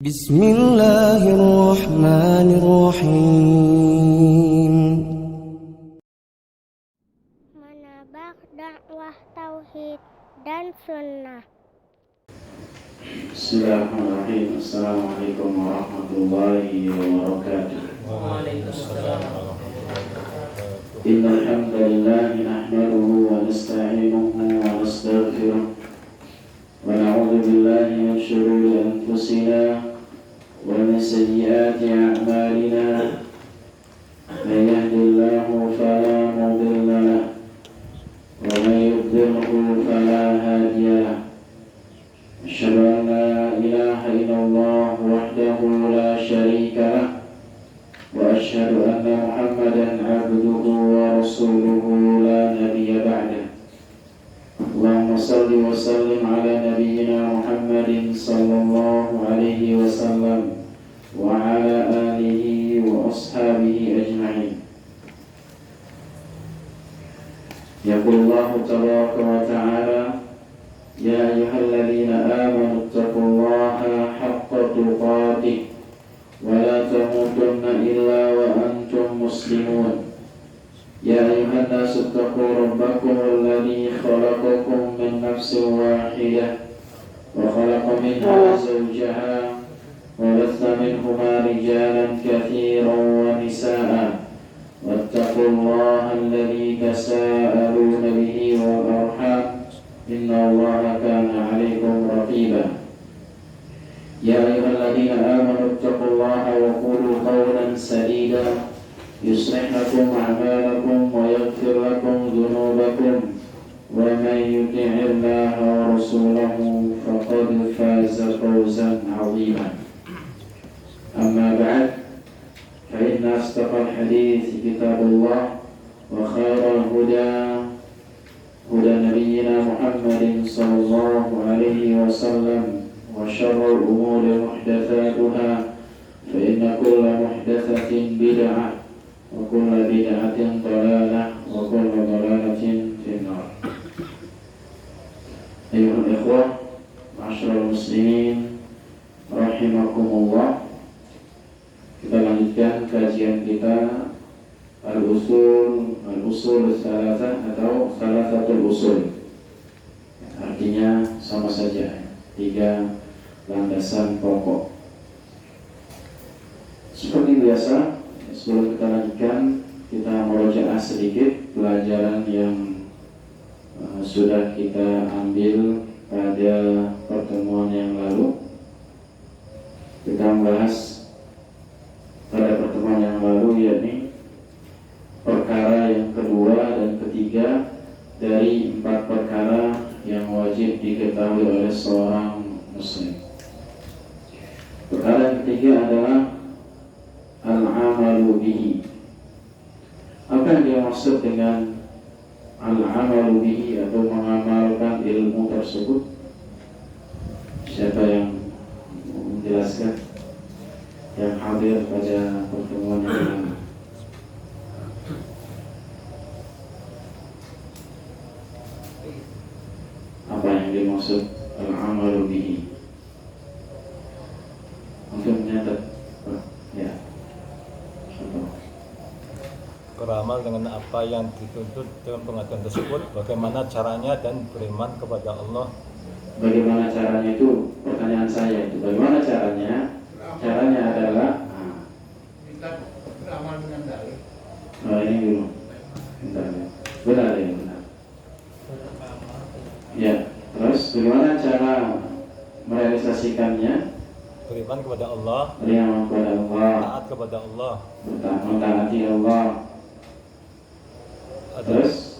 Bismillahirrahmanirrahim. Menabak dakwah tauhid dan sunnah. Bismillahirrahmanirrahim. Assalamualaikum warahmatullahi wabarakatuh. Waalaikumsalam. Innal hamdalillah nahmaduhu wa nasta'inuhu wa nastaghfiruh wa na'udzu billahi min shururi anfusina wa min sayyiati a'malina. Man yahdihillahu fala mudilla lahu wa man yudlilhu fala hadiya lahu. أشهد أن لا إله إلا الله وحده لا شريك له وأشهد أن محمدا عبده ورسوله لا نبي بعده. اللهم صل وسلم على نبينا محمد صلى الله عليه وسلم وعلى آله وأصحابه أجمعين. يقول الله تبارك وتعالى: يا أيها الذين آمنوا اتقوا الله حق تقاته ولا تموتن إلا وأنتم مسلمون. يا أيها الناس اتقوا ربكم الذي خلقكم من نفس واحدة وخلق منها زوجها وبث منهما رجالا كثيرا ونساء واتقوا الله الذي تساءلون به والأرحام إن الله كان عليكم رقيبا. يا أيها الذين آمنوا اتقوا الله وقولوا قولا سديدا يصلح لكم أعمالكم ويغفر لكم ذنوبكم ومن يطع الله ورسوله فقد فاز فوزا عظيما. أما بعد فإن أصدق الحديث كتاب الله وخير الهدى هدى نبينا محمد صلى الله عليه وسلم وشر الأمور محدثاتها فإن كل محدثة بدعة وكل بدعة ضلالة وكل ضلالة في النار. أيها الإخوة معاشر المسلمين rahimakumullah. Kita lanjutkan kajian kita Al-usul salasah atau salasatul usul. Artinya sama saja, 3 landasan pokok. Seperti biasa, sebelum kita lanjutkan, kita merojaah sedikit pelajaran yang sudah kita ambil pada pertemuan yang lalu. Kita membahas pada pertemuan yang lalu, yakni perkara yang kedua dan ketiga dari 4 perkara yang wajib diketahui oleh seorang muslim. Perkara yang ketiga adalah al-amalu bihi. Apa yang dimaksud dengan al-amalu bihi atau mengamalkan ilmu tersebut? Siapa yang menjelaskan? Yang hadir pada pertemuan yang lalu. Apa yang dimaksud al-amalu bihi? Untuk menyatat, ya. Beramal dengan apa yang dituntut dalam pengajian tersebut, bagaimana caranya dan beriman kepada Allah. Bagaimana caranya itu pertanyaan saya itu. Bagaimana caranya? Caranya adalah beramal dengan dalil. Ini dulu. Bentar, ya. Benar ya, benar. Ya, terus bagaimana cara merealisasikannya? Beriman kepada Allah, Beriman kepada Allah, taat kepada Allah. mentaati Allah. Terus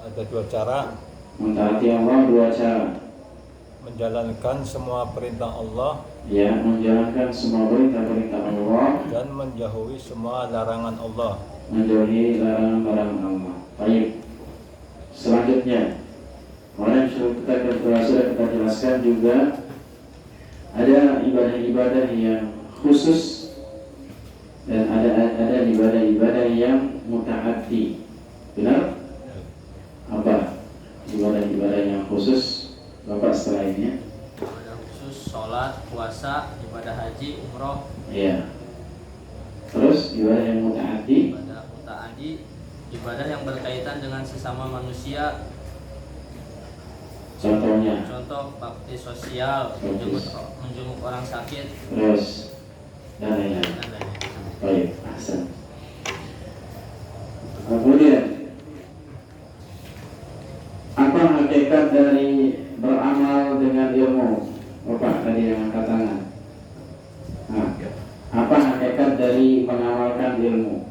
Ada 2 cara. mentaati Allah 2 cara. Menjalankan semua perintah Allah, Ya, menjalankan semua perintah Allah, dan menjauhi semua larangan Allah. menjauhi larangan-larangan Allah. Baik. Selanjutnya, kemarin sudah kita jelaskan juga ada ibadah-ibadah yang khusus dan ada ibadah-ibadah yang mutaaddi. Benar? Apa ibadah-ibadah yang khusus Bapak setelah ini? Ibadah khusus, sholat, puasa, ibadah ibadah haji, umroh. Iya. Terus ibadah yang mutaaddi? Ibadah mutaaddi, ibadah yang berkaitan dengan sesama manusia. Contohnya? Contoh bakti sosial, menjenguk orang sakit. Terus dan lain-lain. Baik, ahsan. Kemudian apa hakikat dari beramal dengan ilmu? Bapak tadi yang angkat tangan. Nah, apa hakikat dari mengamalkan ilmu?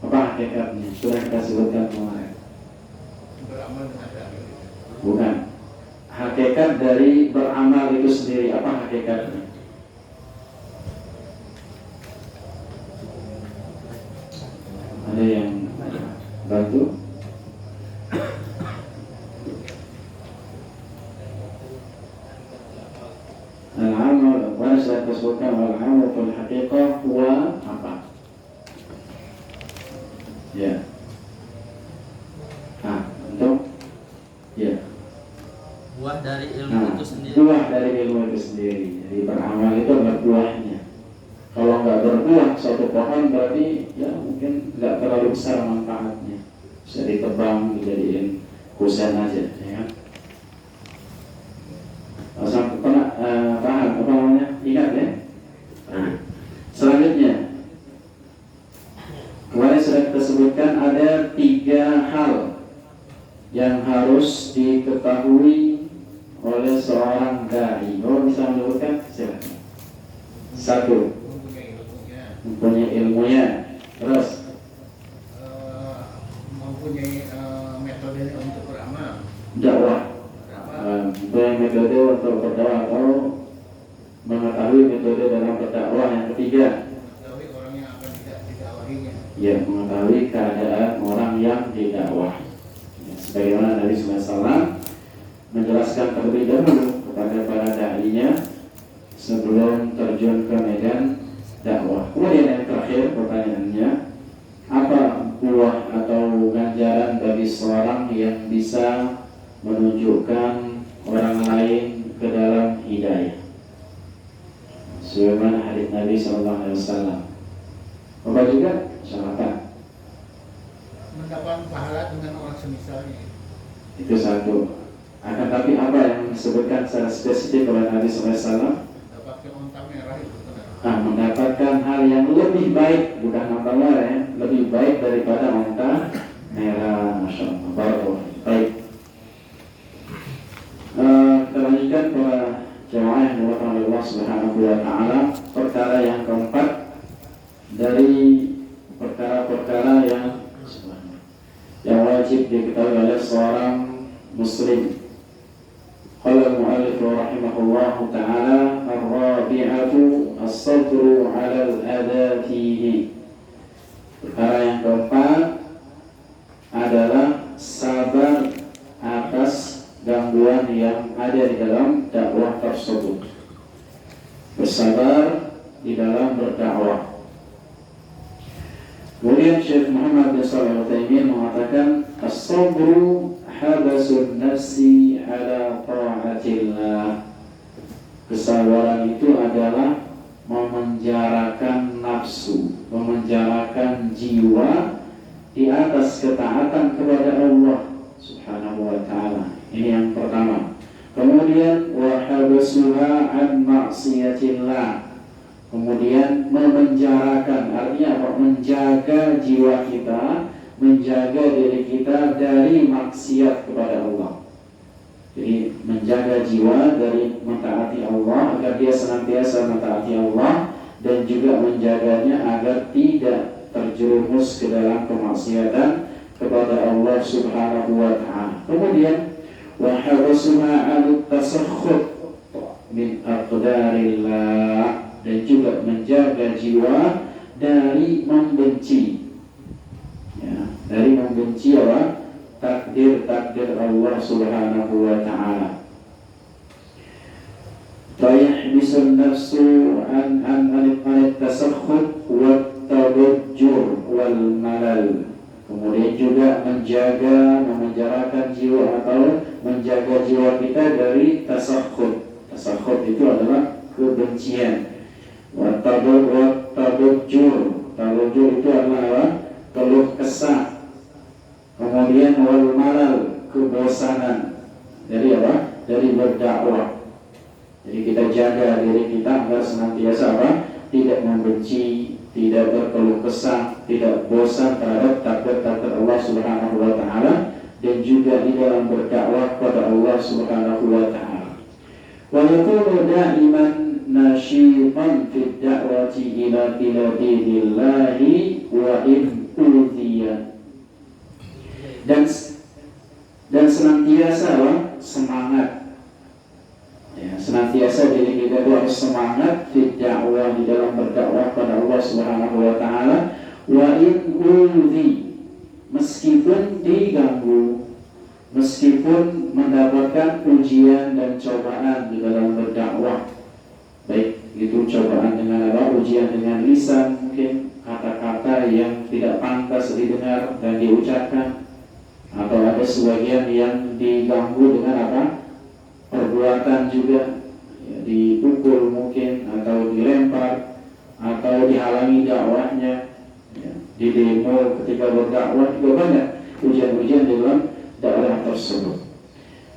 Apa hakikatnya? Sudah kita sebutkan kemarin. Beramal dengan dalil. Bukan. Hakikat dari beramal itu sendiri, apa hakikatnya? Ada yang bantu? Al-amal, mana saya sebutkan al-amal fil haqiqah huwa apa? Ya. Untuk ya. Buah dari ilmu itu sendiri. Buah dari ilmu itu sendiri. Jadi beramal itu adalah buahnya. Kalau nggak berbuah suatu pohon berarti ya mungkin nggak terlalu besar manfaatnya. Bisa ditebang, dijadiin kusen aja, ya kan? Sampai pernah paham apa namanya? Ingat ya. Nah, selanjutnya kemarin sudah kita sebutkan ada 3 hal yang harus diketahui oleh seorang dai. Oh, bisa menyebutkan? Silakan. 1. Mempunyai ilmunya. Terus mempunyai metode untuk beramal. dakwah. Mempunyai metode untuk berdakwah atau mengetahui metode dalam berdakwah. Yang ketiga, Mengetahui orang yang akan didakwahinya. ya, mengetahui keadaan orang yang didakwah. Ya, sebagaimana Nabi SAW menjelaskan terlebih dahulu kepada para dai-nya sebelum terjun ke medan dakwah. Kemudian yang terakhir pertanyaannya, apa buah atau ganjaran bagi seorang yang bisa menunjukkan orang lain ke dalam hidayah? Sebagaimana hadits Nabi SAW. Apa juga syaratan? Mendapat pahala dengan orang semisalnya. Itu satu. Akan tapi apa yang disebutkan secara spesifik oleh Nabi SAW? Dapatkan unta merah itu. Mendapatkan hal yang lebih baik, bukan unta merah ya, lebih baik daripada unta merah. Masya Allah. Barakallah. Baik. Kita lanjutkan para jemaah yang dimuliakan oleh Allah Subhanahu wa Ta'ala. Perkara yang keempat dari perkara-perkara yang wajib diketahui oleh seorang muslim. Qala al-mu'allif rahimahullahu ta'ala, ar-rabi'atu as-sabru 'ala al-adha fihi. Perkara yang keempat adalah sabar atas gangguan yang ada di dalam dakwah tersebut. Bersabar di dalam berdakwah. Kemudian Syekh Muhammad bin Shalih Al-Utsaimin mengatakan, as-sabru habasun nafsi ala ta'atillah. Kesabaran itu adalah memenjarakan nafsu, memenjarakan jiwa di atas ketaatan kepada Allah Subhanahu wa Ta'ala. Ini yang pertama. Kemudian wa habasuha an ma'siyatillah. Kemudian memenjarakan, artinya apa? Menjaga jiwa kita, menjaga diri kita dari maksiat kepada Allah. Jadi menjaga jiwa dari mentaati Allah agar dia senantiasa mentaati Allah, dan juga menjaganya agar tidak terjerumus ke dalam kemaksiatan kepada Allah Subhanahu wa Ta'ala. Kemudian wa habasuha an tasakhut min aqdarillah, dan juga menjaga jiwa dari membenci, ya, dari membenci apa? Takdir-takdir Allah Subhanahu wa Ta'ala. Fayahbisun nafsu an tasakhut wa tabajjur wal malal. Kemudian juga menjaga, memenjarakan jiwa atau menjaga jiwa kita dari tasakhut. Tasakhut itu adalah kebencian. Tabujur itu adalah keluh kesah. Kemudian wal malal, kebosanan. Dari apa? Dari berdakwah. Jadi kita jaga diri kita agar senantiasa apa? Tidak membenci, tidak berkeluh kesah, tidak bosan terhadap takdir-takdir Allah Subhanahu wa taala, dan juga di dalam berdakwah kepada Allah Subhanahu wa taala. Wa yakunu da'iman nasyitan fi da'wati ila dinillahi wa in udhiya. Dan senantiasa semangat, ya, senantiasa diri kita itu harus semangat di dakwah, di dalam berdakwah pada Allah Subhanahu wa taala, wa in udhi, meskipun diganggu, meskipun mendapatkan ujian dan cobaan di dalam berdakwah. Baik itu cobaan dengan apa? Ujian dengan lisan, mungkin kata-kata yang tidak pantas didengar dan diucapkan, atau ada sebagian yang diganggu dengan apa? Perbuatan juga, ya, dipukul mungkin, atau dilempar, atau dihalangi dakwahnya, ya, di demo ketika berdakwah juga banyak ujian-ujian di dalam dakwah tersebut.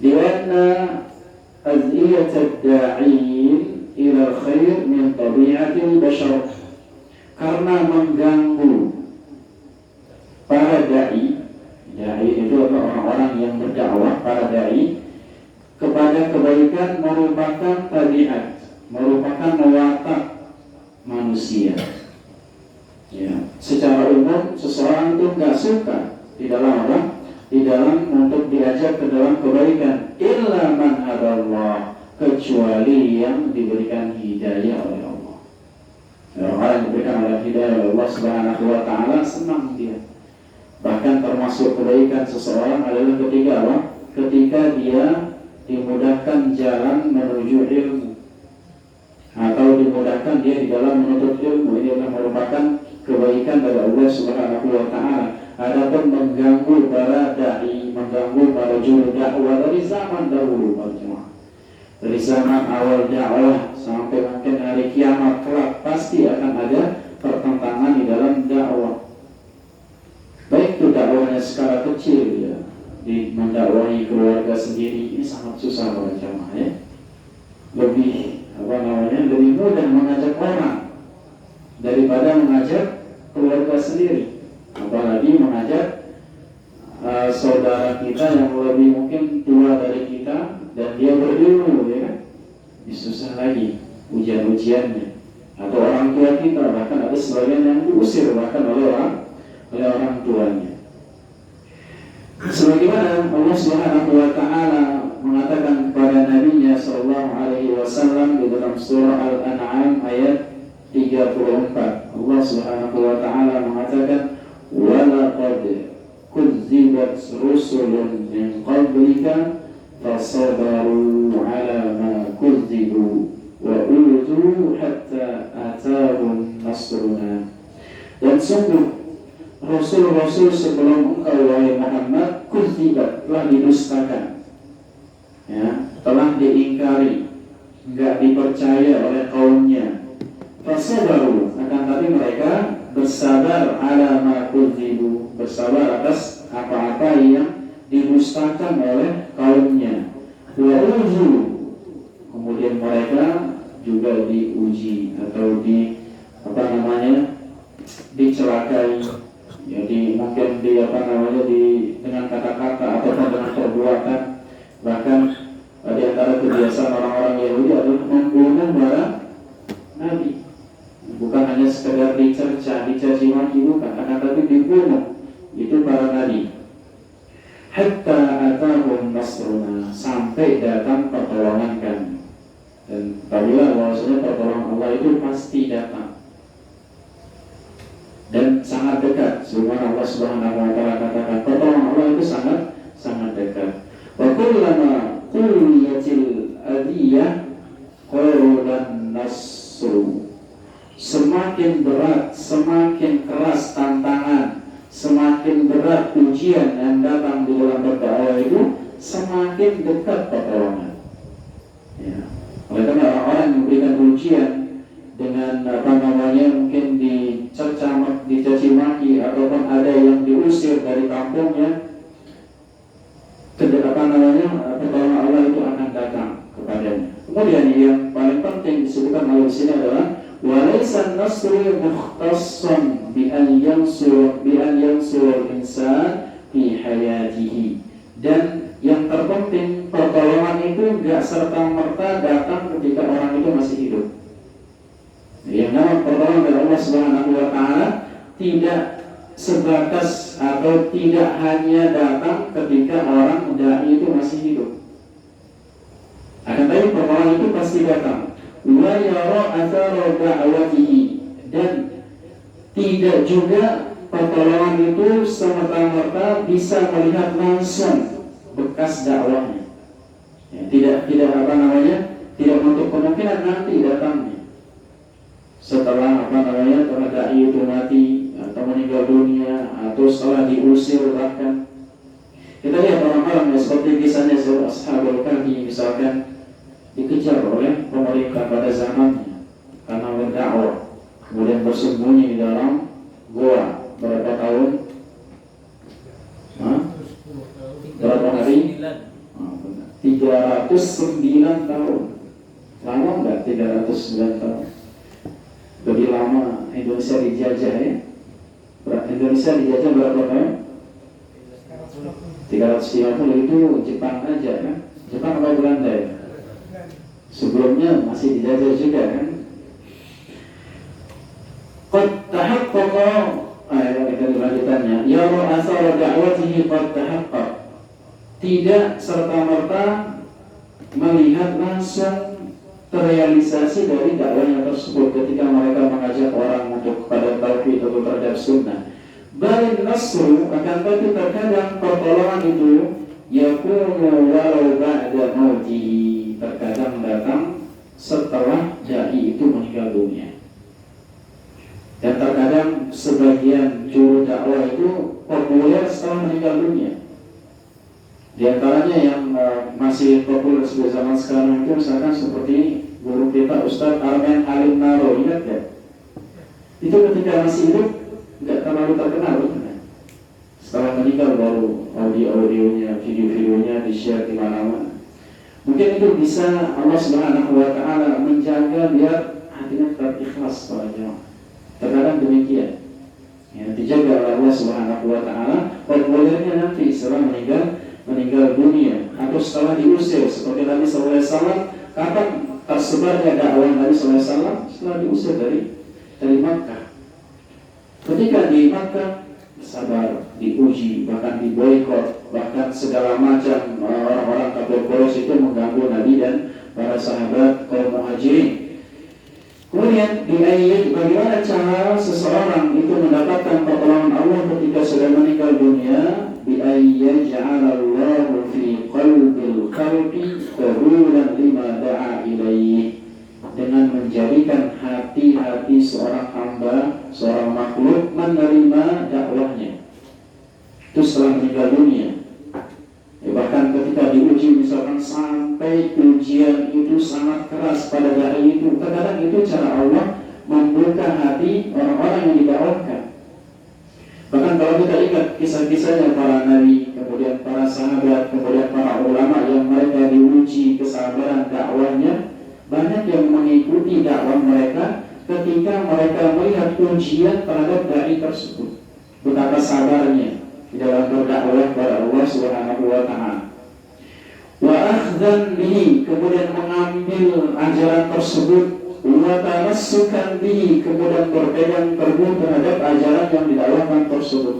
Lianna aziyat ad-da'in ila khair min tabi'atil bashar, karena mengganggu para da'i itu adalah orang-orang yang berdakwah, para da'i kepada kebaikan merupakan tabiat, merupakan watak manusia. Ya, secara umum seseorang itu nggak suka di dalam apa? Di dalam untuk diajak ke dalam kebaikan. Illa man hadallah, kecuali yang diberikan hidayah oleh Allah. Orang yang diberikan oleh hidayah oleh Allah Subhanahu wa taala senang dia. Bahkan termasuk kebaikan seseorang adalah ketika apa? Ketika dia dimudahkan jalan menuju ilmu, atau dimudahkan dia di dalam menuntut ilmu. Ini adalah merupakan kebaikan dari Allah Subhanahu wa taala. Adapun mengganggu para dai, mengganggu para juru dakwah dari zaman dahulu, dari zaman awal dakwah sampai mungkin hari kiamat kelak, pasti akan ada pertentangan di dalam dakwah. Baik itu dakwahnya skala kecil, ya, di mendakwahi keluarga sendiri, ini sangat susah para jamaah, ya. Lebih lebih mudah mengajak orang daripada mengajak keluarga sendiri, apalagi mengajak saudara kita yang lebih mungkin tua dari kita dan dia berilmu, ya kan? Susah lagi ujian-ujiannya. Atau orang tua kita, bahkan ada sebagian yang diusir bahkan oleh orang tuanya. Sebagaimana Allah Subhanahu wa taala mengatakan kepada Nabi-Nya sallallahu alaihi wasallam di dalam surah Al-An'am ayat 34. Allah Subhanahu wa taala mengatakan, "Wa laqad kudzibat rusulun min qablika fasabaru 'ala ma kudzibu wa udhu hatta atahum nasruna." Dan sungguh Rasul-Rasul sebelum engkau wahai Muhammad kudzibat, telah didustakan, ya, telah diingkari, enggak dipercaya oleh kaumnya. Fasabaru, akan tapi mereka bersabar, ala ma kudzibu, bersabar atas apa-apa yang didustakan oleh kaumnya. Wa udhu, kemudian mereka juga diuji atau dicelakai. Jadi mungkin dengan kata-kata ataupun dengan perbuatan. Bahkan di antara kebiasaan orang-orang Yahudi adalah membunuh para nabi. Bukan hanya sekedar dicaci maki, bukan, akan tapi dibunuh itu para nabi. Hatta atahum nasruna, sampai datang pertolongan kami. Dan tahulah bahwasanya pertolongan Allah itu pasti datang dan sangat dekat. Sebagaimana Allah Subhanahu wa taala katakan, pertolongan Allah itu sangat dekat. Wa kullama quliyatil adiyah qawlan nasru. Semakin berat, semakin keras tantangan, semakin berat ujian yang datang di dalam berdakwah itu, semakin dekat pertolongan. Ya. Oleh karena orang-orang yang memberikan ujian dengan mungkin dicaci maki ataupun ada yang diusir dari kampungnya, pertolongan Allah itu akan datang kepadanya. Kemudian yang paling penting disebutkan oleh di sini adalah walaysa nasru mukhtassan bi an yansur insan fi hayatihi. Dan yang terpenting, pertolongan itu enggak serta-merta datang ketika orang itu masih hidup. Yang namanya pertolongan dari Allah Subhanahu wa taala tidak sebatas atau tidak hanya datang ketika orang dai itu masih hidup. Akan tetapi pertolongan itu pasti datang. Wa yara athara da'watihi, dan tidak juga pertolongan itu semata-mata bisa melihat langsung bekas dakwahnya. Ya, tidak tidak untuk kemungkinan nanti datangnya. Setelah telah dai itu mati atau meninggal dunia atau setelah diusir bahkan. Kita lihat orang-orang yang seperti kisahnya Ashabul Kahfi misalkan, dikejar oleh pemerintah pada zamannya karena berdakwah, kemudian bersembunyi di dalam gua berapa tahun? Berapa hari? 309 tahun. Lama enggak 309 tahun? Lebih lama Indonesia dijajah ya. Indonesia dijajah berapa tahun? 350 itu Jepang aja kan? Jepang apa Belanda ya? Sebelumnya masih dijajah juga kan? Qad tahaqqaqa, kita lanjutannya. Ya asar da'watihi qad tahaqqaq. Tidak serta-merta melihat langsung terrealisasi dari dakwahnya tersebut ketika mereka mengajak orang untuk kepada tauhid atau terhadap sunnah. Bal nasru, akan tetapi terkadang pertolongan itu yakunu walau ba'da mautihi, terkadang datang setelah dai itu meninggal dunia. Dan terkadang sebagian juru dakwah itu populer setelah meninggal dunia. Di antaranya yang masih populer sebagai zaman sekarang itu misalkan seperti guru kita Ustadz Armen Alim Naro, ingat ya? Itu ketika masih hidup nggak terlalu terkenal kan? Setelah meninggal baru audio-audionya, video-videonya di-share di mana-mana. Mungkin itu bisa Allah Subhanahu wa taala menjaga biar hatinya tetap ikhlas pada jemaah. Terkadang demikian. Ya, dijaga oleh Allah Subhanahu wa taala populernya nanti setelah meninggal dunia atau setelah diusir, seperti Nabi sallallahu alaihi wasallam. Kapan tersebarnya dakwah Nabi sallallahu alaihi wasallam? Setelah diusir dari Makkah. Ketika di Makkah sabar, diuji, bahkan diboikot, bahkan segala macam orang-orang kafir Quraisy itu mengganggu Nabi dan para sahabat kaum Muhajirin. Kemudian di ayat bagaimana cara seseorang itu mendapatkan pertolongan Allah ketika sudah meninggal dunia, bi ayat ja'alallahu fi qalbil khalqi qabulan lima da'a ilaihi, dengan menjadikan hati-hati seorang hamba, seorang makhluk menerima dakwahnya. Itu setelah meninggal dunia. Ya, bahkan ketika diuji misalkan sampai ujian itu sangat keras pada dai itu, kadang itu cara Allah membuka hati orang-orang yang didakwahkan. Bahkan kalau kita ingat kisah-kisahnya para nabi, kemudian para sahabat, kemudian para ulama yang mereka diuji kesabaran dakwahnya, banyak yang mengikuti dakwah mereka ketika mereka melihat ujian terhadap dai tersebut. Betapa sabarnya di dalam berdakwah kepada Allah Subhanahu wa taala. Wa akhdhan bihi, kemudian mengambil ajaran tersebut, wa tamassukan bihi, kemudian berpegang teguh terhadap ajaran yang didakwahkan tersebut.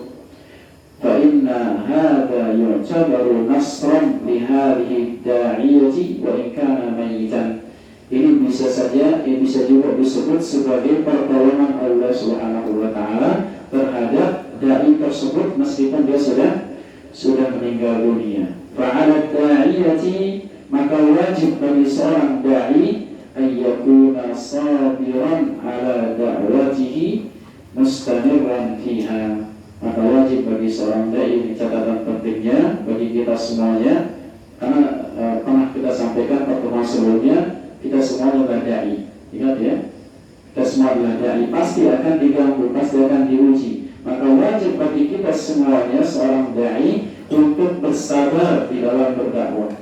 Fa inna hadza yu'tabaru nasran li hadhihi ad-da'iyati wa in kana mayitan. Ini bisa saja, ini bisa juga disebut sebagai pertolongan Allah Subhanahu wa taala terhadap dai tersebut meskipun dia sudah meninggal dunia. Fa'ala da'iyati, maka wajib bagi seorang dai ayyakuna sabiran ala da'watihi mustamirran fiha. Maka wajib bagi seorang dai, ini catatan pentingnya bagi kita semuanya, karena pernah kita sampaikan pertemuan sebelumnya, kita semuanya adalah dai. Ingat ya, kita semua adalah dai, pasti akan diganggu, pasti akan diuji. Maka wajib bagi kita semuanya seorang dai untuk bersabar di dalam berdakwah.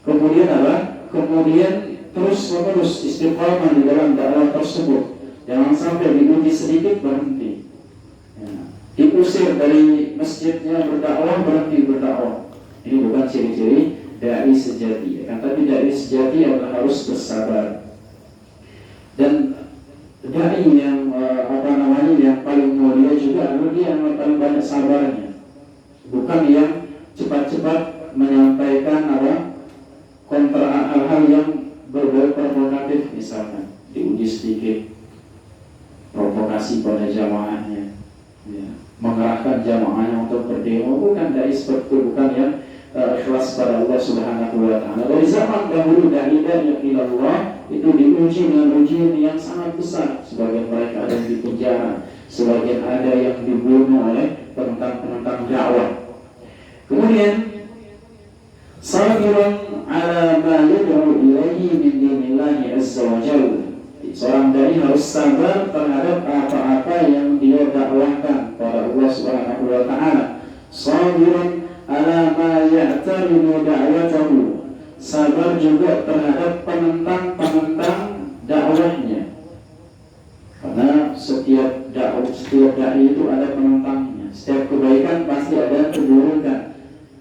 Kemudian apa? Kemudian terus menerus istiqamah di dalam dakwah tersebut. Jangan sampai diuji sedikit berhenti. Diusir dari masjidnya berdakwah, berhenti berdakwah. Ini bukan ciri-ciri dai sejati. Tapi dai sejati adalah harus bersabar. Dan dai yang yang paling mulia juga adalah dia yang paling banyak sabarnya. Bukan yang cepat-cepat menyampaikan kontra hal-hal yang berbau provokatif, misalkan diuji sedikit, provokasi pada jamaahnya, mengerahkan jamaahnya untuk berdemo. Bukan dai seperti itu, bukan yang ikhlas pada Allah Subhanahu wa Ta'ala. Dari zaman dahulu dai ila Allah itu diuji dengan ujian yang sangat besar. Sebagian mereka ada yang dipenjara, sebagian ada yang dibunuh oleh penentang-penentang dakwah. Kemudian sabiran ala ma yad'u ilaihi min dinillahi azza wa jalla. Seorang dai harus sabar terhadap apa-apa yang dia dakwahkan pada Allah Subhanahu wa Ta'ala. Sabiran ala ma ya'taridu da'watahu. Sabar juga terhadap penentang-penentang dakwahnya. Karena setiap dai itu ada penentangnya. Setiap kebaikan pasti ada keburukan.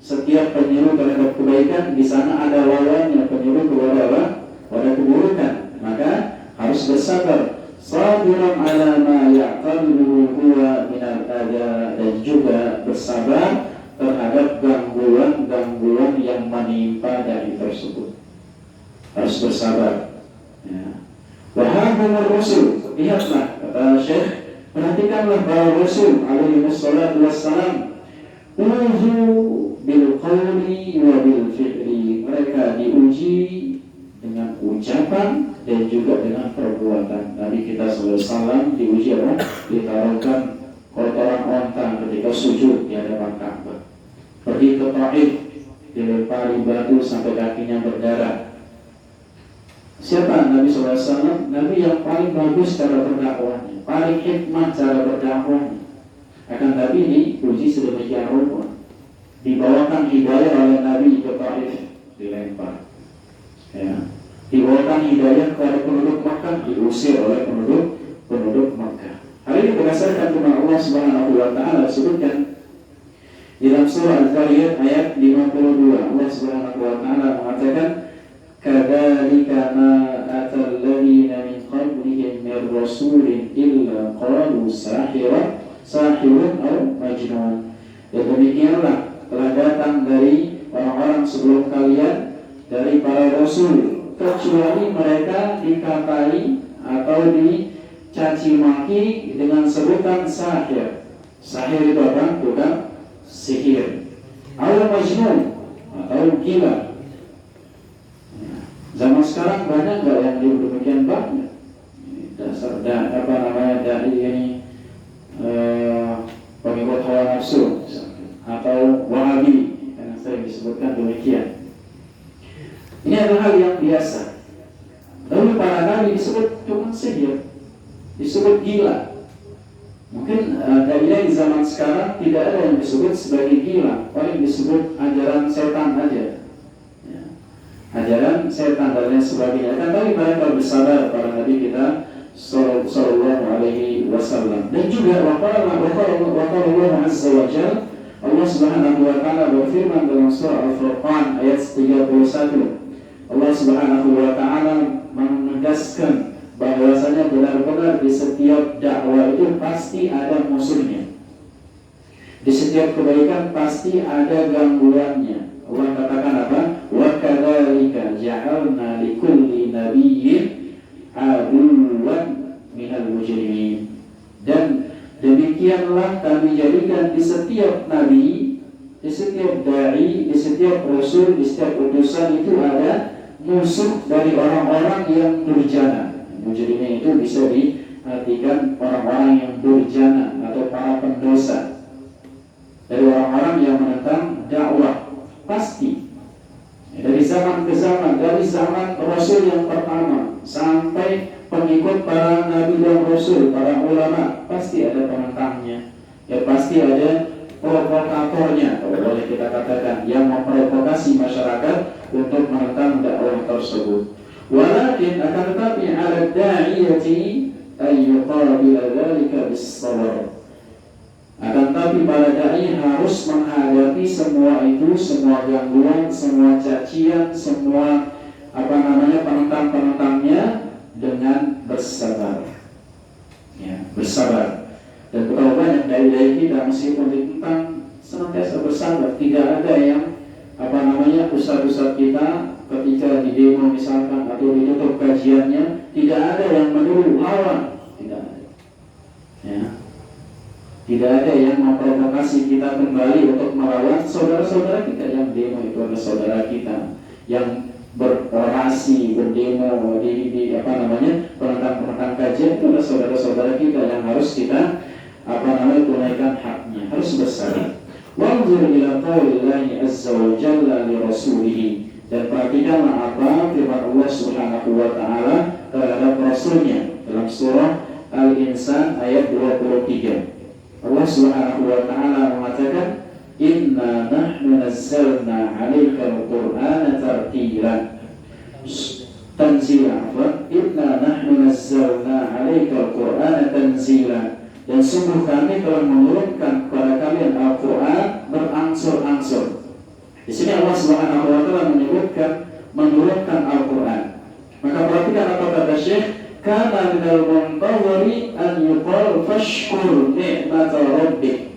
Setiap penyeru terhadap kebaikan, di sana ada lawannya, penyeru kepada keburukan. Maka harus bersabar. Sabiran ala ma ya'taridu huwa minal adha, dan juga bersabar terhadap gangguan-gangguan yang menimpa dari tersebut. Harus bersabar. Wahai Rasul, lihatlah, kata Syekh, perhatikanlah para Rasul alaihi wassalatu wassalam, uzu bil qawli wa bil fi'li. Mereka diuji dengan ucapan dan juga dengan perbuatan. Nabi kita SAW diuji apa? Ditaruhkan kotoran onta ketika sujud di hadapan Ka'bah. Pergi ke Taif, dilempari batu sampai kakinya berdarah. Siapa Nabi SAW? Nabi yang paling bagus cara berdakwahnya, paling hikmah cara berdakwahnya. Akan tapi ini uji sedemikian rupa. Dibawakan hidayah oleh Nabi ke Taif, dilempar. Dibawakan hidayah kepada penduduk Makkah, diusir oleh penduduk Makkah. Hal ini berdasarkan firman Allah Subhanahu wa Ta'ala disebutkan di dalam surah Al-Zariyat ayat 52. Allah Subhanahu wa Ta'ala mengatakan, kadzalika ma atal ladzina min qablihim min rasulin illa qalu sahirun aw majnun. Dan demikianlah telah datang dari orang-orang sebelum kalian dari para rasul, kecuali mereka dikatai atau dicaci maki dengan sebutan sahir. Sahir itu apa? Bukan sihir. Aw majnun, atau gila. Zaman sekarang banyak nggak yang demikian banyak? Dasar dai ini pengikut hawa nafsu atau wahabi, yang sering disebutkan demikian. Ini adalah hal yang biasa. Lalu para nabi disebut cuma sihir, disebut gila. Mungkin dai di zaman sekarang tidak ada yang disebut sebagai gila, paling disebut ajaran setan aja. Ajaran setan dan lain sebagainya. Kan tadi mereka bersabar para nabi kita sallallahu alaihi wasallam. Dan juga Allah azza wa jalla, Allah Subhanahu wa Ta'ala berfirman dalam surah Al-Furqan ayat 31. Allah Subhanahu wa Ta'ala menegaskan bahwasanya benar-benar di setiap dakwah itu pasti ada musuhnya. Di setiap kebaikan pasti ada gangguannya. Allah katakan apa? Wa kadzalika ja'alna likulli nabiyyin aduwwan minal mujrimin. Dan demikianlah kami jadikan di setiap nabi, di setiap dai, di setiap rasul, di setiap utusan itu ada musuh dari orang-orang yang durjana. Mujrimin itu bisa diartikan orang-orang yang durjana atau para pendosa, dari orang-orang yang menentang dakwah. Pasti dari zaman ke zaman, dari zaman Rasul yang pertama sampai pengikut para nabi dan rasul, para ulama, pasti ada penentangnya. Ya pasti ada provokatornya, kalau boleh kita katakan, yang memprovokasi masyarakat untuk menentang dakwah tersebut. Walakin akan tetapi ala da'iyati ayyuqabila dzalika bis-sabr. Akan tetapi para dai harus menghadapi semua itu, semua gangguan, semua cacian, semua penentang-penentangnya dengan bersabar. Ya, bersabar. Dan betapa banyak dai-dai kita meskipun ditentang senantiasa bersabar. Tidak ada yang ustaz-ustaz kita ketika di demo misalkan atau di YouTube kajiannya, tidak ada yang menurut hawa, tidak ada. Ya. Tidak ada yang memprovokasi kita kembali untuk melawan saudara-saudara kita yang demo. Itu adalah saudara kita yang berorasi, berdemo di penentang kajian. Itu adalah saudara-saudara kita yang harus kita tunaikan haknya, harus bersabar. Wanzur ila qaulillahi azza wa jalla li rasulih, dan perhatikanlah apa firman Allah Subhanahu wa taala terhadap rasulnya dalam surah Al-Insan ayat 23. Allah Subhanahu wa taala mengatakan, inna nahnu nazzalna 'alaikal qur'ana tartilan. Tanzila, inna nahnu nazzalna 'alaikal qur'ana tanzila. Dan sungguh kami telah menurunkan kepada kalian Al-Quran berangsur-angsur. Di sini Allah Subhanahu wa taala menyebutkan menurunkan Al-Quran. Maka perhatikan apa kata Syekh, kana minal muntaziri an yuqal fashkur ni'mata rabbik.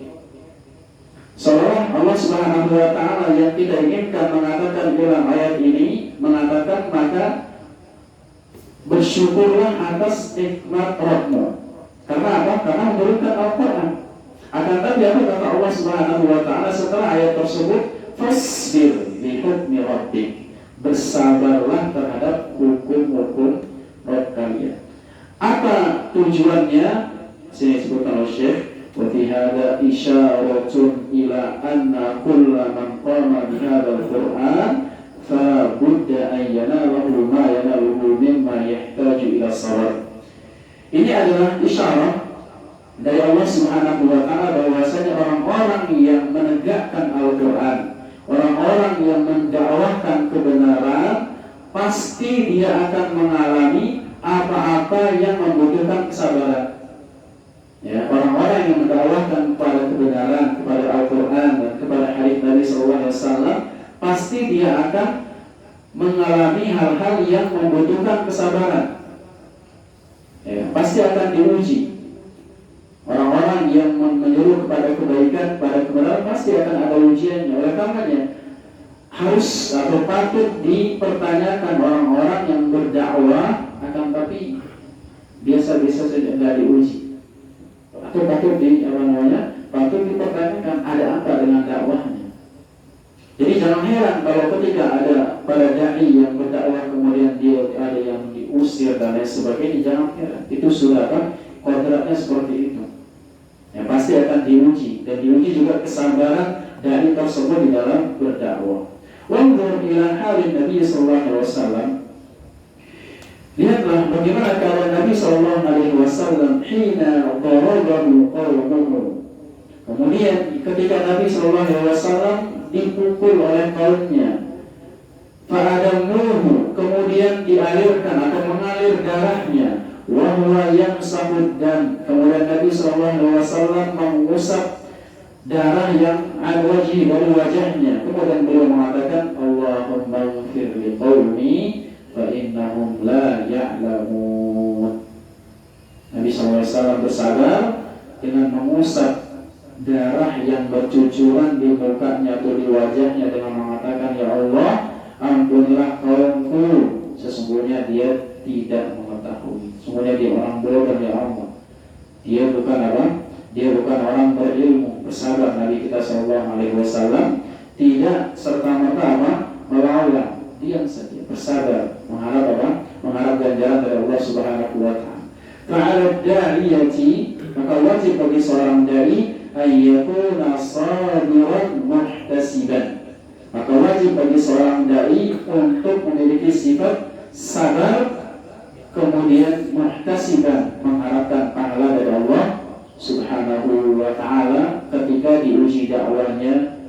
Seolah Allah Subhanahu wa taala yang tidak inginkan mengatakan dalam ayat ini, mengatakan maka bersyukurlah atas nikmat Rabbmu. Karena apa? Karena menurunkan Al-Quran. Akan tetapi apa kata Allah Subhanahu wa taala setelah ayat tersebut? Fasbir li hukmi rabbik. Bersabarlah terhadap hukum-hukum Rabb kalian. Apa tujuannya? Sini disebutkan oleh Syekh, wa fi hadza isyaratun ila anna kulla man qama bi hadzal Qur'an fa budda an yanalahu ma yanaluhu mimma yahtaju ila sabar. Ini adalah isyarat dari Allah Subhanahu wa taala bahwasanya orang-orang yang menegakkan Al-Qur'an, orang-orang yang mendakwahkan kebenaran, pasti dia akan mengalami apa-apa yang membutuhkan kesabaran. Ya, orang-orang yang mendakwahkan kepada kebenaran, kepada Al-Qur'an dan kepada hadits Nabi sallallahu alaihi wasallam, pasti dia akan mengalami hal-hal yang membutuhkan kesabaran. Ya, pasti akan diuji. Orang-orang yang menyuruh kepada kebaikan, kepada kebenaran, pasti akan ada ujiannya. Oleh karenanya harus atau patut dipertanyakan orang-orang yang berdakwah, akan tapi biasa-biasa saja tidak diuji. Atau patut patut dipertanyakan ada apa dengan dakwahnya. Jadi jangan heran kalau ketika ada para dai yang berdakwah kemudian dia ada yang diusir dan lain sebagainya, jangan heran. Itu sudah kodratnya seperti itu. Ya pasti akan diuji, dan diuji juga kesabaran dari tersebut di dalam berdakwah. Wanzur ila halin Nabi sallallahu alaihi wasallam. Lihatlah bagaimana keadaan Nabi sallallahu alaihi wasallam hina darabahu qaumuhu. Kemudian ketika Nabi sallallahu alaihi wasallam dipukul oleh kaumnya, fa'adamuhu, kemudian dialirkan atau mengalir darahnya, wa huwa yamsahud dam, kemudian Nabi sallallahu alaihi wasallam mengusap darah yang ada wajhi dari wajahnya, kemudian beliau mengatakan Allahumma ighfir li qaumi fa innahum la ya'lamun. Nabi sallallahu alaihi wasallam bersabar dengan mengusap darah yang bercucuran di mukanya atau di wajahnya dengan mengatakan, ya Allah, ampunilah kaumku, sesungguhnya dia tidak mengetahui, sesungguhnya dia orang bodoh ya Allah, dia bukan apa? Dia bukan orang berilmu. Bersabar Nabi kita sallallahu alaihi wasallam, tidak serta-merta melawan, diam saja, bersabar, mengharap apa? Mengharap ganjaran dari Allah Subhanahu wa taala. Fa'ala da'iyati, maka wajib bagi seorang dai ayyakuna sabiran muhtasiban. Maka wajib bagi seorang dai untuk memiliki sifat sabar, kemudian muhtasiban, mengharapkan pahala dari Allah Subhanahu wa ta'ala ketika diuji dakwahnya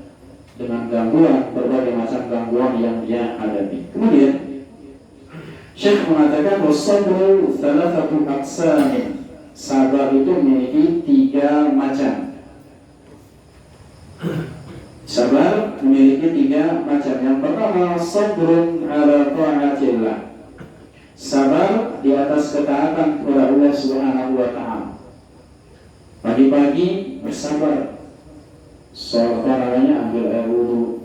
dengan gangguan, berbagai macam gangguan yang dia hadapi. Kemudian Syekh mengatakan wasabru thalathatu aqsamin. Sabar itu memiliki 3 macam. Sabar memiliki 3 macam. Yang pertama, sabrun ala ta'atillah. Sabar di atas ketaatan kepada Allah Subhanahu wa ta'ala. Pagi-pagi bersabar, ambil air wudu.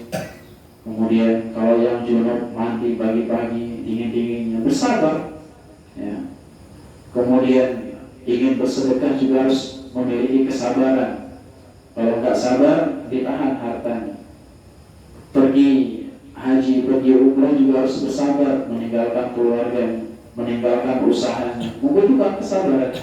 Kemudian kalau yang junub mandi pagi-pagi dingin-dinginnya, bersabar. Ya. Kemudian ingin bersedekah juga harus memiliki kesabaran. Kalau nggak sabar, ditahan hartanya. Pergi haji, pergi umrah juga harus bersabar, meninggalkan keluarga, meninggalkan usahanya, membutuhkan kesabaran.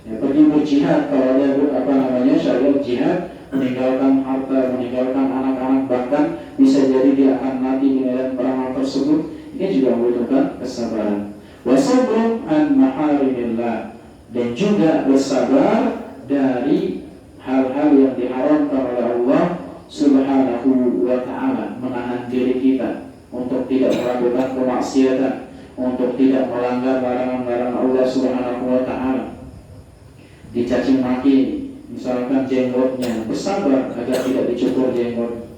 Ya, pergi berjihad, kalau ada syariat jihad, meninggalkan harta, meninggalkan anak-anak, bahkan bisa jadi dia akan mati di medan perang tersebut. Ini juga membutuhkan kesabaran. Wasabrun an maharimillah, dan juga bersabar dari hal-hal yang diharamkan oleh Allah Subhanahu wa ta'ala, menahan diri kita untuk tidak melakukan kemaksiatan, untuk tidak melanggar larangan-larangan Allah Subhanahu wa ta'ala. Dicaci maki, misalkan jenggotnya, bersabar agar tidak dicukur jenggot.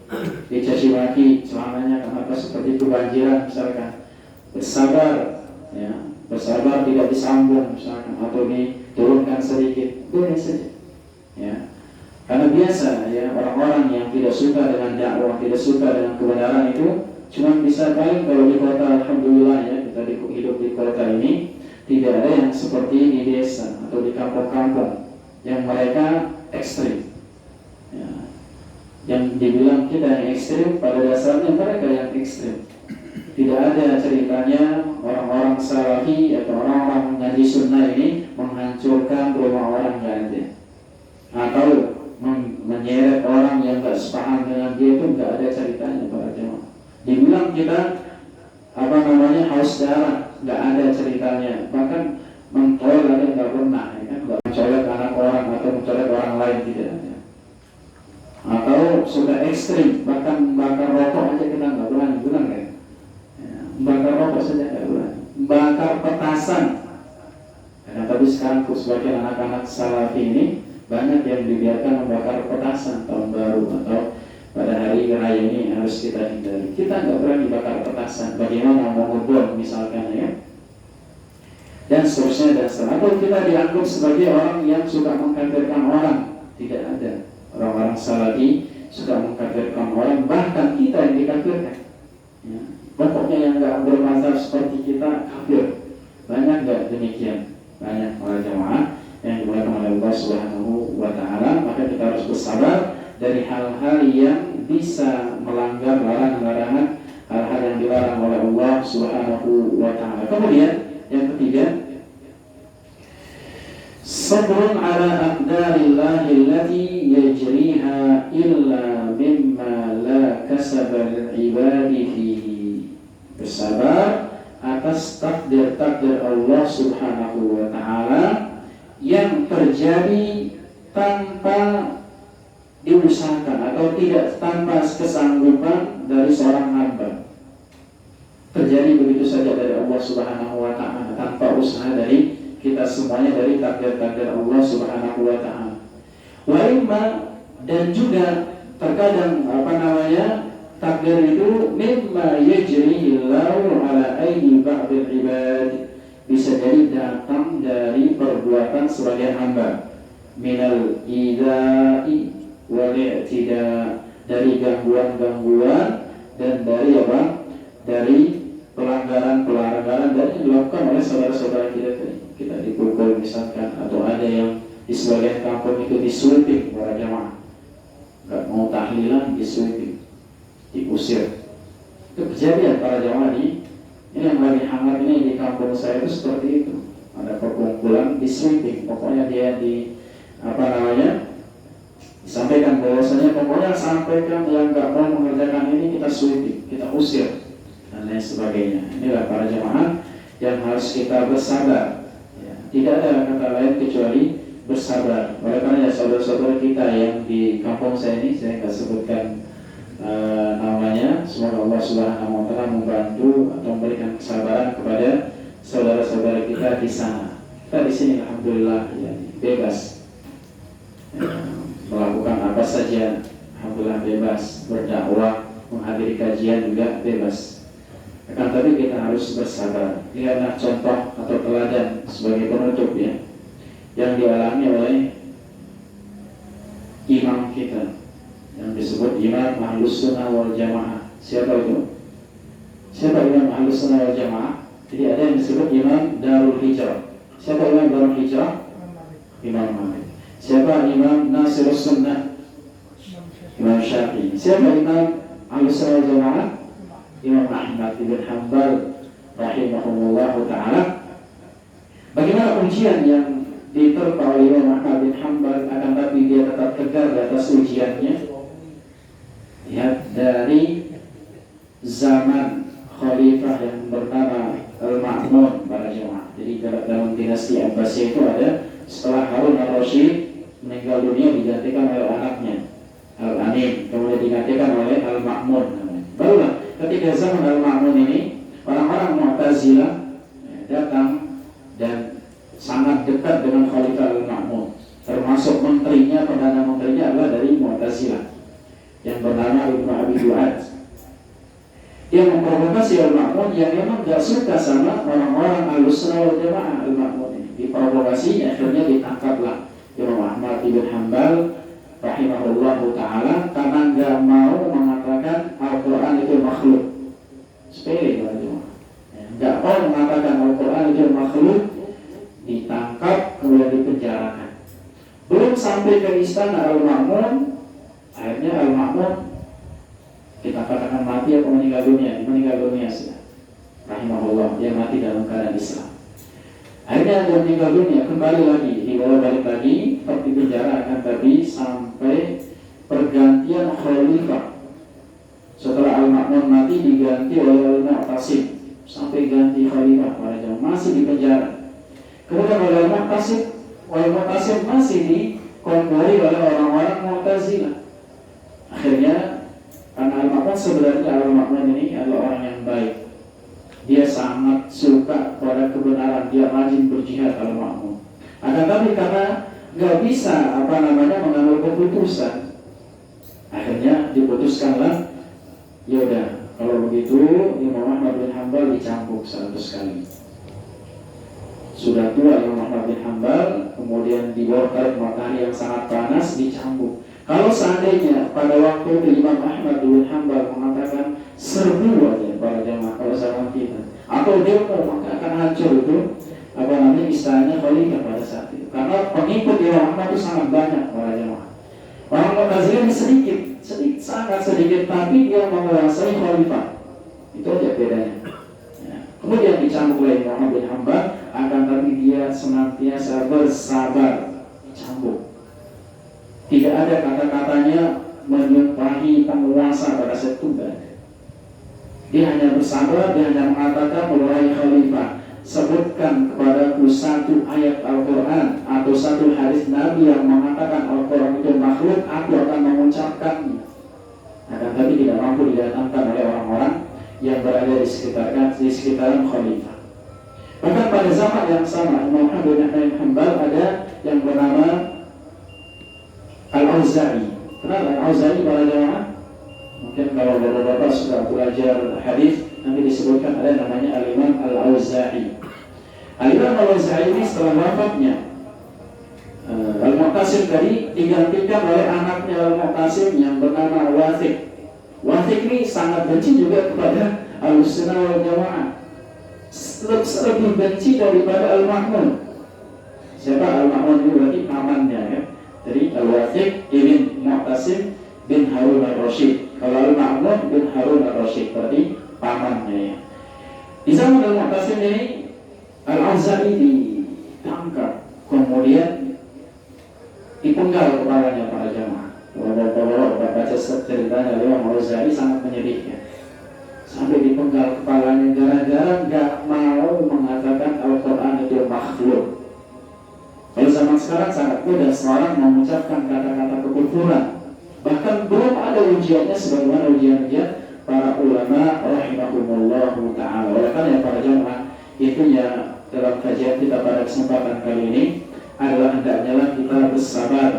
Dicaci maki celananya kenapa seperti itu banjiran, misalkan, bersabar, ya, bersabar tidak disambung misalkan, atau diturunkan sedikit, boleh saja, ya. Karena biasa ya, orang-orang yang tidak suka dengan dakwah, tidak suka dengan kebenaran itu cuma bisa paling kalau di kota, alhamdulillah ya, kita hidup di kota ini tidak ada yang seperti di desa atau di kampung-kampung yang mereka ekstrim, ya. Yang dibilang kita yang ekstrim, pada dasarnya mereka yang ekstrim. Tidak ada ceritanya orang-orang salafi atau orang-orang ngaji sunnah ini menghancurkan rumah orang, nggak ada. Atau menyeret orang yang nggak sepaham dengan dia, itu nggak ada ceritanya para jemaah. Dibilang kita haus darah, nggak ada ceritanya. Bahkan mencolok aja nggak pernah, ya kan? Nggak mencolok anak orang atau mencolok orang lain, tidak ada. Atau sudah ekstrim, bahkan bakar rokok aja kita nggak berani, bilang kan? Ya, bakar rokok saja nggak berani. Bakar petasan. Karena tapi sekarang sebagian anak-anak salafi ini banyak yang dibiarkan membakar petasan tahun baru atau pada hari raya ini, harus kita hindari. Kita nggak berani bakar petasan. Bagaimana mau ngebom misalkan, ya, dan seterusnya dan seterusnya. Atau kita dianggap sebagai orang yang suka mengkafirkan orang. Tidak ada. Orang-orang salafi suka mengkafirkan orang, bahkan kita yang dikafirkan. Ya. Pokoknya yang nggak bermazhab seperti kita kafir. Banyak nggak demikian? Banyak para jemaah yang dimuliakan oleh Allah Subhanahu wa ta'ala. Maka kita harus bersabar dari hal-hal yang bisa melanggar larangan-larangan, hal-hal yang dilarang oleh Allah Subhanahu wa ta'ala. Kemudian yang ketiga, sabrun ala aqdarillahi allati yajriha illa mimma la kasabal ibadi fihi. Bersabar atas takdir-takdir Allah Subhanahu wa ta'ala yang terjadi tanpa diusahakan atau tidak, tanpa kesanggupan dari seorang hamba. Terjadi begitu saja dari Allah Subhanahu wa ta'ala, tanpa usaha dari kita semuanya, dari takdir-takdir Allah Subhanahu wa ta'ala. Wa imma, dan juga terkadang takdir itu mimma yajrihillahu ala ayyi ba'dil ibad, bisa jadi datang dari perbuatan sebagian hamba, minal idai wal i'tida, dari gangguan-gangguan dan dari dari pelanggaran-pelanggaran dan yang dilakukan oleh saudara-saudara kita dipukul misalkan, atau ada yang di sebagian kampung itu disweeping para jamaah, nggak mau tahlilan, disweeping, diusir. Itu kejadian para jamaah ini yang lagi hangat ini di kampung saya itu seperti itu. Ada perkumpulan disweeping, pokoknya dia disampaikan bahwasanya pokoknya sampaikan yang nggak mau mengerjakan ini kita sweeping, kita usir dan lain sebagainya. Inilah para jemaah yang harus kita bersabar. Ya, tidak ada kata lain kecuali bersabar. Oleh karena saudara-saudara kita yang di kampung saya ini, saya nggak sebutkan namanya, semoga Allah Subhanahu wa Ta'ala membantu atau memberikan kesabaran kepada saudara-saudara kita di sana. Kita di sini alhamdulillah ya, bebas melakukan apa saja, alhamdulillah bebas berdakwah, menghadiri kajian juga bebas. Akan tapi kita harus bersabar. Lihatlah contoh atau teladan sebagai penutup ya, yang dialami oleh imam kita yang disebut Imam Ahlus Sunnah wal Jamaah. Siapa itu? Siapa Imam Ahlus Sunnah wal Jamaah? Jadi ada yang disebut Imam Darul Hijrah. Siapa Imam Darul Hijrah? Imam Malik. Siapa Imam Nasirus Sunnah? Imam Syafi'i. Siapa Imam Ahlus Sunnah wal Jamaah? Imam Ahmad bin Hanbal rahimahullahu ta'ala. Bagaimana ujian yang diterpa oleh Imam Ahmad bin Hanbal, akan tapi dia tetap tegar di atas ujiannya. Lihat dari zaman khalifah yang bernama Al-Ma'mun para jemaah. Jadi dalam dinasti Abbasiyah itu ada, setelah Harun al-Rasyid meninggal dunia digantikan oleh anaknya Al-Amin, kemudian digantikan oleh Al-Ma'mun. Barulah ketika zaman Al-Ma'mun ini orang-orang Mu'tazilah datang dan sangat dekat dengan Khalifah Al-Ma'mun, termasuk menterinya, perdana menterinya adalah dari Mu'tazilah yang bernama Ibnu Abi Du'ad. Dia memprovokasi Al-Ma'mun yang memang gak suka sama orang-orang Ahlus Sunnah wal Jamaah. Al-Ma'mun ini diprovokasi, akhirnya ditangkaplah Imam Ahmad bin Hanbal rahimahullahu ta'ala karena gak mau mengatakan Al-Quran itu makhluk. Sepele itu, gak mau mengatakan Al-Quran itu makhluk, ditangkap kemudian dipenjarakan. Belum sampai ke istana Al-Ma'mun, akhirnya Al-Ma'mun kita katakan mati atau meninggal dunia sudah. Rahimahullah, dia mati dalam keadaan Islam. Akhirnya dia meninggal dunia, kembali lagi, dibawa balik lagi, tetap di penjara, akan tapi sampai pergantian khalifah. Setelah Al-Ma'mun mati diganti oleh Al-Mu'tasim, sampai ganti khalifah pada jam masih di penjara. Kemudian oleh Al-Mu'tasim masih dikompori oleh orang-orang Mu'tazilah. Akhirnya karena Al-Ma'mun, sebenarnya Al-Ma'mun ini adalah orang yang baik. Dia sangat suka pada kebenaran, dia rajin berjihad Al-Ma'mun. Akan tapi karena nggak bisa mengambil keputusan, akhirnya diputuskanlah, yaudah kalau begitu Imam Ahmad bin Hanbal dicambuk 100 kali. Sudah tua Imam Ahmad bin Hanbal, kemudian di bawah terik matahari yang sangat panas dicambuk. Kalau seandainya pada waktu itu Imam Ahmad bin Hanbal mengatakan serbu aja para jamaah kalau zaman kita, atau demo, maka akan hancur itu istananya khalifah pada saat itu. Karena pengikut Imam Ahmad itu sangat banyak para jamaah. Orang Mu'tazilah sedikit, sangat sedikit, tapi dia menguasai khalifah. Itu aja bedanya. Ya. Kemudian dicambuk oleh Imam Ahmad bin Hanbal, akan tapi dia senantiasa bersabar cambuk. Tidak ada kata-katanya menyumpahi penguasa pada saat itu. Dia hanya bersabar, dia hanya mengatakan, wahai khalifah, sebutkan kepadaku satu ayat Al-Quran atau satu hadis Nabi yang mengatakan Al-Quran itu makhluk, aku akan mengucapkannya. Akan tapi tidak mampu didatangkan oleh orang-orang yang berada di sekitaran khalifah. Bahkan pada zaman yang sama, Imam Ahmad bin Hanbal ada yang bernama Al-Auza'i. Kenal Al-Auza'i para jamaah? Mungkin kalau bapak-bapak sudah belajar hadis, nanti disebutkan ada namanya Al-Imam Al-Auza'i. Al-Imam Al-Auza'i ini setelah wafatnya Al-Mu'tasim tadi digantikan oleh anaknya Al-Mu'tasim yang bernama Wathiq. Wathiq ini sangat benci juga kepada Ahlus-Sunnah wal Jamaah, lebih benci daripada Al-Ma'mun. Siapa Al-Ma'mun ini? Berarti pamannya ya. Jadi Al-Wathiq ibn Mu'tasim bin Harun al-Rasyid. Kalau Al-Ma'mun bin Harun al-Rasyid berarti pamannya ya. Di zaman Al-Mu'tasim ini Al-Auza'i ditangkap, kemudian dipenggal kepalanya para jamaah. Kalau baca ceritanya Al-Auza'i sangat menyedihkan. Sampai dipenggal penggal kepalanya gara-gara nggak mau mengatakan Al-Quran itu makhluk. Kalau zaman sekarang sangat mudah seorang mengucapkan kata-kata kekufuran, bahkan belum ada ujiannya sebagaimana ujian-ujian para ulama rahimahumullahu ta'ala. Oleh karena para jamaah, itu ya dalam kajian kita pada kesempatan kali ini adalah hendaknya kita bersabar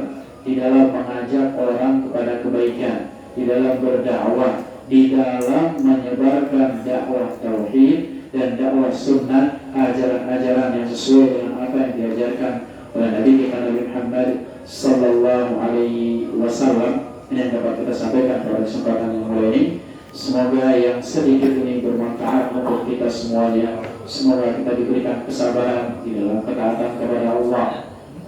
di dalam mengajak orang kepada kebaikan, di dalam berdakwah, di dalam menyebarkan dakwah tauhid dan dakwah sunnah, ajaran-ajaran yang sesuai dengan apa yang diajarkan oleh Nabi kita Nabi Muhammad sallallahu alaihi wasallam. Ini yang dapat kita sampaikan pada kesempatan yang mulia ini. Semoga yang sedikit ini bermanfaat untuk kita semuanya. Semoga kita diberikan kesabaran di dalam ketaatan kepada Allah,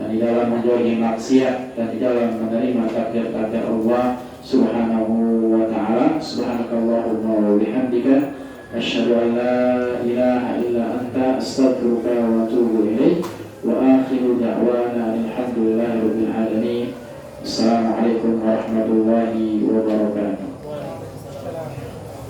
dan di dalam menjauhi maksiat, dan di dalam menerima takdir-takdir Allah subhanahu wa ta'ala. Subhanakallahumma wa bihamdika asyhadu an la ilaha illa anta astaghfiruka wa atubu ilaik. Wa akhiru da'wana alhamdulillahi rabbil alamin. Assalamualaikum warahmatullahi wabarakatuh.